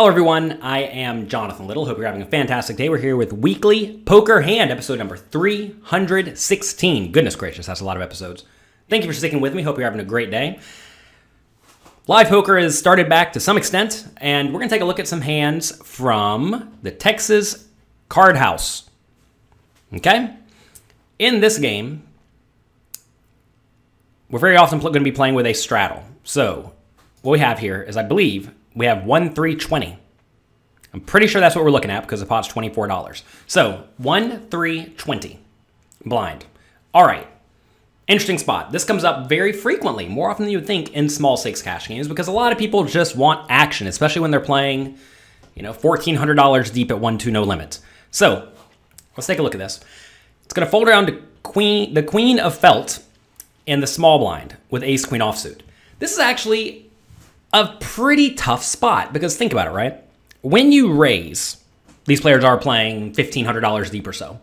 Hello everyone, I am Jonathan Little. Hope you're having a fantastic day. We're here with Weekly Poker Hand, episode number 316. Goodness gracious, that's a lot of episodes. Thank you for sticking with me. Hope you're having a great day. Live poker has started back to some extent, and we're going to take a look at some hands from the Texas Card House. Okay? In this game, we're very often going to be playing with a straddle. So, what we have here is, I believe, we have 1-3-20. I'm pretty sure that's what we're looking at because the pot's $24. So 1-3-20 blind. All right. Interesting spot. This comes up very frequently, more often than you would think in small stakes cash games, because a lot of people just want action, especially when they're playing, $1,400 deep at 1-2 no limit. So let's take a look at this. It's going to fold around to the queen of felt in the small blind with ace queen offsuit. This is actually a pretty tough spot because think about it, right? When you raise, these players are playing $1,500 deep or so.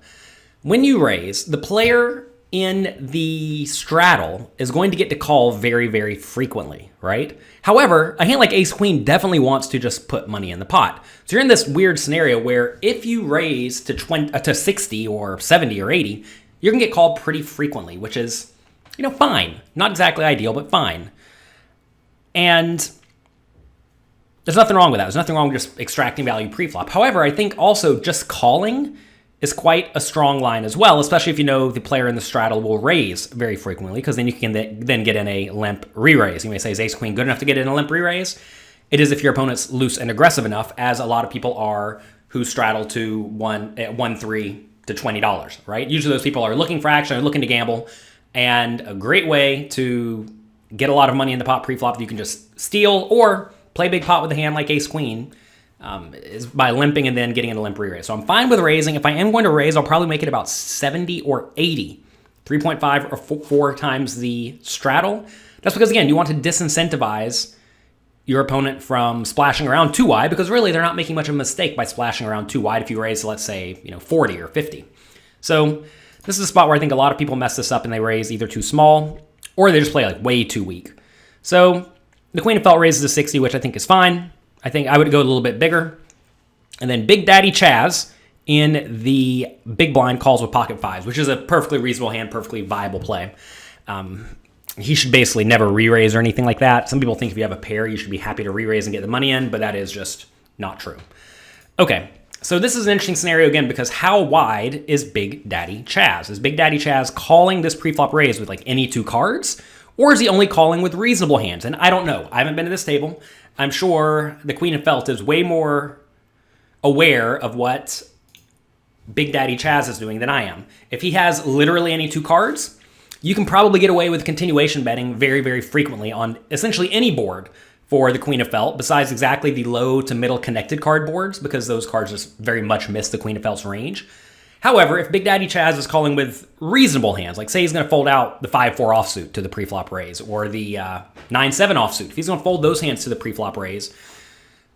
When you raise, the player in the straddle is going to get to call very, very frequently, right? However, a hand like ace queen definitely wants to just put money in the pot. So you're in this weird scenario where if you raise to 60 or 70 or 80, you're going to get called pretty frequently, which is, fine. Not exactly ideal, but fine. And there's nothing wrong with that. There's nothing wrong with just extracting value pre-flop. However, I think also just calling is quite a strong line as well, especially if you know the player in the straddle will raise very frequently, because then you can then get in a limp re-raise. You may say, is ace queen good enough to get in a limp re-raise? It is if your opponent's loose and aggressive enough, as a lot of people are who straddle to $1-3 to $20, right? Usually those people are looking for action, are looking to gamble, and a great way to get a lot of money in the pot pre-flop that you can just steal or play big pot with a hand like ace queen is by limping and then getting in a limp re-raise. So I'm fine with raising. If I am going to raise, I'll probably make it about 70 or 80. 3.5 or 4 times the straddle. That's because, again, you want to disincentivize your opponent from splashing around too wide, because really they're not making much of a mistake by splashing around too wide if you raise, let's say, 40 or 50. So this is a spot where I think a lot of people mess this up and they raise either too small or they just play like way too weak. So the queen of felt raises to 60, which I think is fine. I think I would go a little bit bigger. And then Big Daddy Chaz in the big blind calls with pocket fives, which is a perfectly reasonable hand, perfectly viable play. He should basically never re-raise or anything like that. Some people think if you have a pair, you should be happy to re-raise and get the money in, but that is just not true. Okay, so this is an interesting scenario again, because how wide is Big Daddy Chaz? Is Big Daddy Chaz calling this pre-flop raise with like any two cards? Or is he only calling with reasonable hands? And I don't know. I haven't been to this table. I'm sure the Queen of Felt is way more aware of what Big Daddy Chaz is doing than I am. If he has literally any two cards, you can probably get away with continuation betting very, very frequently on essentially any board for the Queen of Felt, besides exactly the low to middle connected card boards, because those cards just very much miss the Queen of Felt's range. However, if Big Daddy Chaz is calling with reasonable hands, like say he's going to fold out the 5-4 offsuit to the preflop raise, or the 9-7 offsuit, if he's going to fold those hands to the preflop raise,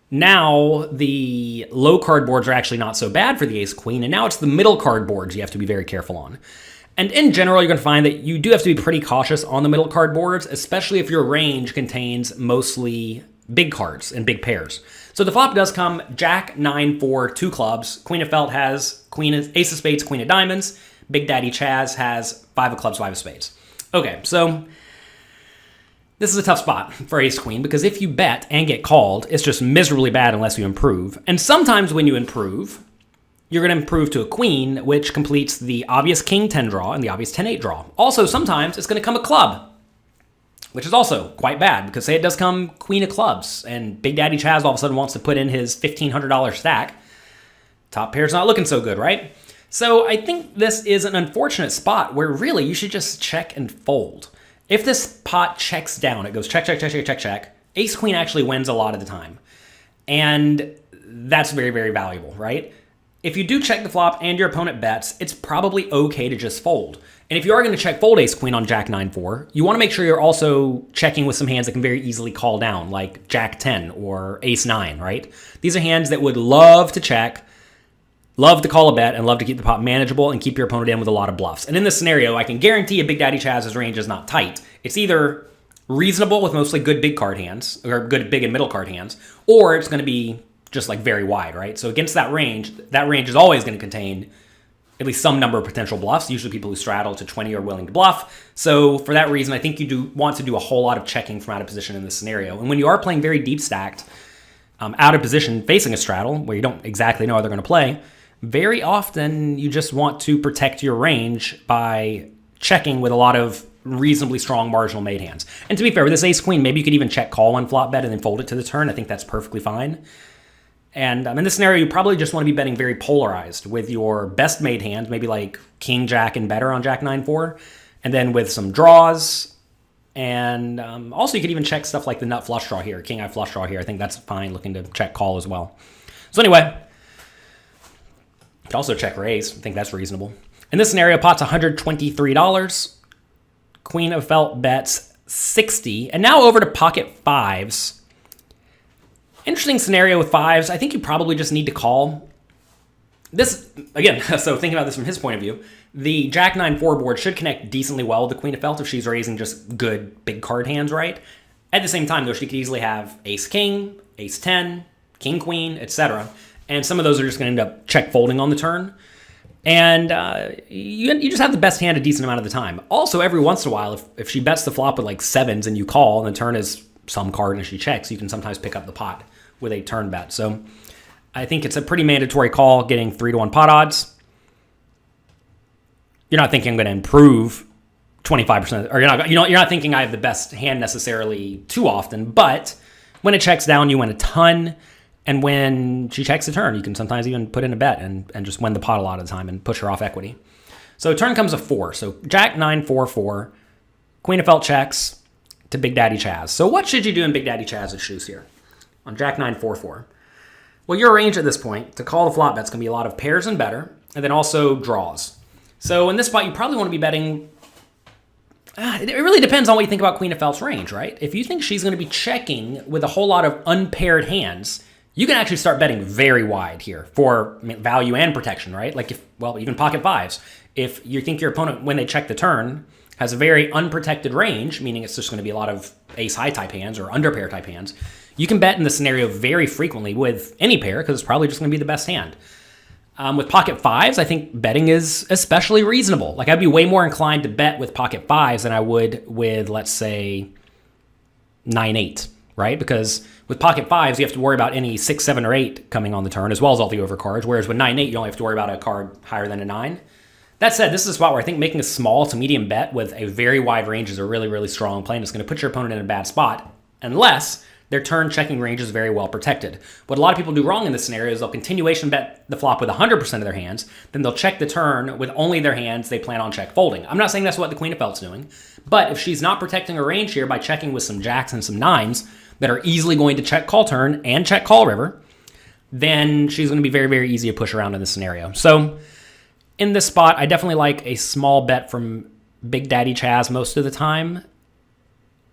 now the low card boards are actually not so bad for the ace queen, and now it's the middle card boards you have to be very careful on. And in general, you're going to find that you do have to be pretty cautious on the middle card boards, especially if your range contains mostly big cards and big pairs. So the flop does come Jack, 9-4, 2 clubs. Queen of Felt has ace of spades, queen of diamonds. Big Daddy Chaz has 5 of clubs, 5 of spades. Okay, so this is a tough spot for ace queen, because if you bet and get called, it's just miserably bad unless you improve. And sometimes when you improve, you're going to improve to a queen, which completes the obvious king 10 draw and the obvious 10-8 draw. Also, sometimes it's going to come a club, which is also quite bad, because say it does come queen of clubs, and Big Daddy Chaz all of a sudden wants to put in his $1,500 stack. Top pair's not looking so good, right? So I think this is an unfortunate spot where really you should just check and fold. If this pot checks down, it goes check, check, check, check, check, check. Ace queen actually wins a lot of the time. And that's very, very valuable, right? If you do check the flop and your opponent bets, it's probably okay to just fold. And if you are going to check fold ace queen on Jack 9-4, you want to make sure you're also checking with some hands that can very easily call down, like Jack 10 or ace 9, right? These are hands that would love to check, love to call a bet, and love to keep the pot manageable and keep your opponent in with a lot of bluffs. And in this scenario, I can guarantee a Big Daddy Chaz's range is not tight. It's either reasonable with mostly good big card hands, or good big and middle card hands, or it's going to be just like very wide, right? So against that range is always going to contain at least some number of potential bluffs. Usually people who straddle to 20 are willing to bluff. So for that reason, I think you do want to do a whole lot of checking from out of position in this scenario. And when you are playing very deep stacked, out of position facing a straddle, where you don't exactly know how they're going to play, very often you just want to protect your range by checking with a lot of reasonably strong marginal made hands. And to be fair, with this ace queen, maybe you could even check call one flop bet and then fold it to the turn. I think that's perfectly fine. And in this scenario, you probably just want to be betting very polarized with your best made hand, maybe like king, jack, and better on jack 9-4, and then with some draws. And also, you could even check stuff like the nut flush draw here, king eye flush draw here. I think that's fine, looking to check call as well. So anyway, you can also check raise. I think that's reasonable. In this scenario, pot's $123. Queen of felt bets 60. And now over to pocket fives. Interesting scenario with fives. I think you probably just need to call. This, again, so thinking about this from his point of view, the jack 9-4 board should connect decently well with the queen of felt if she's raising just good big card hands, right? At the same time, though, she could easily have ace king, ace 10, king queen, etc. And some of those are just going to end up check folding on the turn. And you just have the best hand a decent amount of the time. Also, every once in a while, if she bets the flop with like sevens and you call and the turn is some card and she checks, you can sometimes pick up the pot with a turn bet. So I think it's a pretty mandatory call, getting 3-to-1 pot odds. You're not thinking I'm going to improve 25%, or you're not thinking I have the best hand necessarily too often, but when it checks down, you win a ton. And when she checks the turn, you can sometimes even put in a bet and just win the pot a lot of the time and push her off equity. So turn comes a 4. So jack 9-4-4, queen of felt checks to Big Daddy Chaz. So what should you do in Big Daddy Chaz's shoes here on jack 9-4-4? Well, your range at this point to call the flop bet's going to be a lot of pairs and better, and then also draws. So in this spot, you probably want to be betting. It really depends on what you think about Queen of Felt's range, right? If you think she's going to be checking with a whole lot of unpaired hands, you can actually start betting very wide here for value and protection, right? Like even pocket fives. If you think your opponent, when they check the turn, has a very unprotected range, meaning it's just going to be a lot of ace high type hands or under pair type hands, you can bet in the scenario very frequently with any pair because it's probably just going to be the best hand. With pocket fives, I think betting is especially reasonable. Like I'd be way more inclined to bet with pocket fives than I would with, let's say, 9-8, right? Because with pocket fives, you have to worry about any 6, 7, or 8 coming on the turn, as well as all the overcards, whereas with 9-8, you only have to worry about a card higher than a 9. That said, this is a spot where I think making a small to medium bet with a very wide range is a really, really strong play, and it's going to put your opponent in a bad spot, unless their turn checking range is very well protected. What a lot of people do wrong in this scenario is they'll continuation bet the flop with 100% of their hands, then they'll check the turn with only their hands they plan on check folding. I'm not saying that's what the Queen of Felt's doing, but if she's not protecting her range here by checking with some jacks and some 9s that are easily going to check call turn and check call river, then she's going to be very, very easy to push around in this scenario. So in this spot, I definitely like a small bet from Big Daddy Chaz most of the time.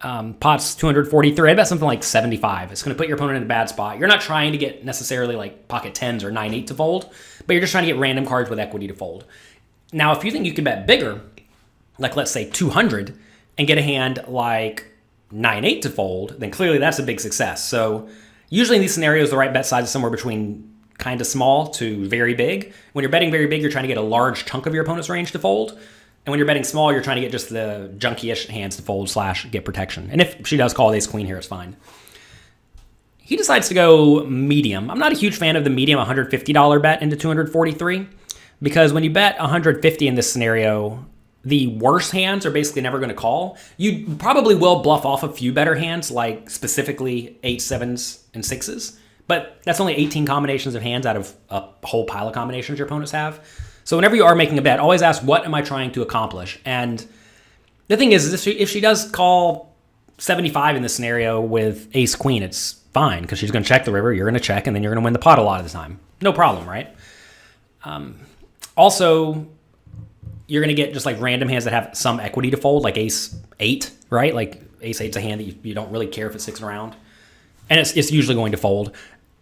Pot's 243. I bet something like 75. It's going to put your opponent in a bad spot. You're not trying to get necessarily like pocket 10s or 9-8 to fold, but you're just trying to get random cards with equity to fold. Now, if you think you can bet bigger, like let's say 200, and get a hand like 9-8 to fold, then clearly that's a big success. So usually in these scenarios, the right bet size is somewhere between kind of small to very big. When you're betting very big, you're trying to get a large chunk of your opponent's range to fold. And when you're betting small, you're trying to get just the junky-ish hands to fold / get protection. And if she does call ace queen here, it's fine. He decides to go medium. I'm not a huge fan of the medium $150 bet into 243 because when you bet 150 in this scenario, the worst hands are basically never going to call. You probably will bluff off a few better hands, like specifically 8s, 7s, and 6s. But that's only 18 combinations of hands out of a whole pile of combinations your opponents have. So whenever you are making a bet, always ask, what am I trying to accomplish? And the thing is if she does call 75 in this scenario with ace queen, it's fine because she's going to check the river, you're going to check, and then you're going to win the pot a lot of the time. No problem, right? Also, you're going to get just like random hands that have some equity to fold, like ace 8, right? Like ace 8's a hand that you don't really care if it's sticks around. And it's usually going to fold.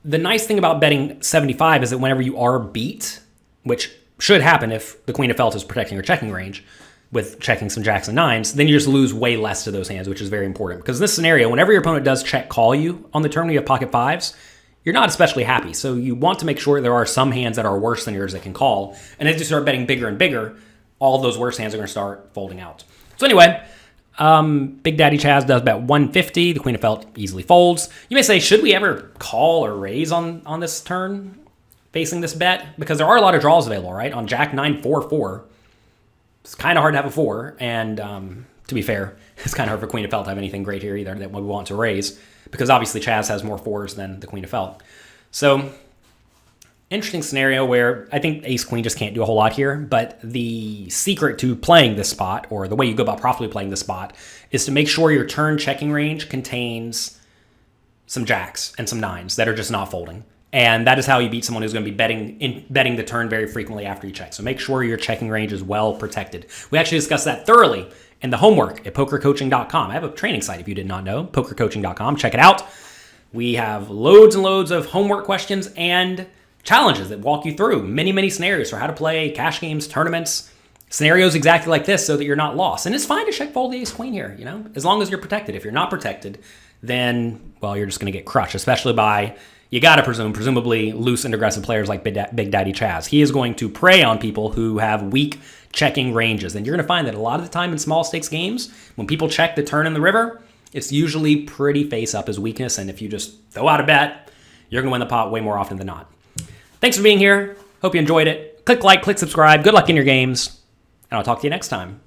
The nice thing about betting 75 is that whenever you are beat, which should happen if the Queen of Felt is protecting her checking range with checking some jacks and 9s, then you just lose way less to those hands, which is very important. Because in this scenario, whenever your opponent does check call you on the turn when you have pocket 5s, you're not especially happy. So you want to make sure there are some hands that are worse than yours that can call. And as you start betting bigger and bigger, all of those worse hands are going to start folding out. So anyway, Big Daddy Chaz does bet 150. The Queen of Felt easily folds. You may say, should we ever call or raise on this turn facing this bet? Because there are a lot of draws available, right? On Jack 9, 4, 4. It's kind of hard to have a 4. And to be fair, it's kind of hard for Queen of Felt to have anything great here either that we want to raise. Because obviously Chaz has more 4s than the Queen of Felt. So, interesting scenario where I think Ace Queen just can't do a whole lot here. But the secret to playing this spot, or the way you go about properly playing this spot, is to make sure your turn checking range contains some jacks and some 9s that are just not folding. And that is how you beat someone who's going to be betting the turn very frequently after you check. So make sure your checking range is well protected. We actually discussed that thoroughly in the homework at pokercoaching.com. I have a training site if you did not know, pokercoaching.com. Check it out. We have loads and loads of homework questions and challenges that walk you through many scenarios for how to play cash games, tournaments, scenarios exactly like this so that you're not lost. And it's fine to check fold the Ace Queen here, as long as you're protected. If you're not protected, then, well, you're just going to get crushed, especially by, you got to presumably loose and aggressive players like Big Daddy Chaz. He is going to prey on people who have weak checking ranges. And you're going to find that a lot of the time in small stakes games, when people check the turn in the river, it's usually pretty face up as weakness. And if you just throw out a bet, you're going to win the pot way more often than not. Thanks for being here. Hope you enjoyed it. Click like, click subscribe. Good luck in your games. And I'll talk to you next time.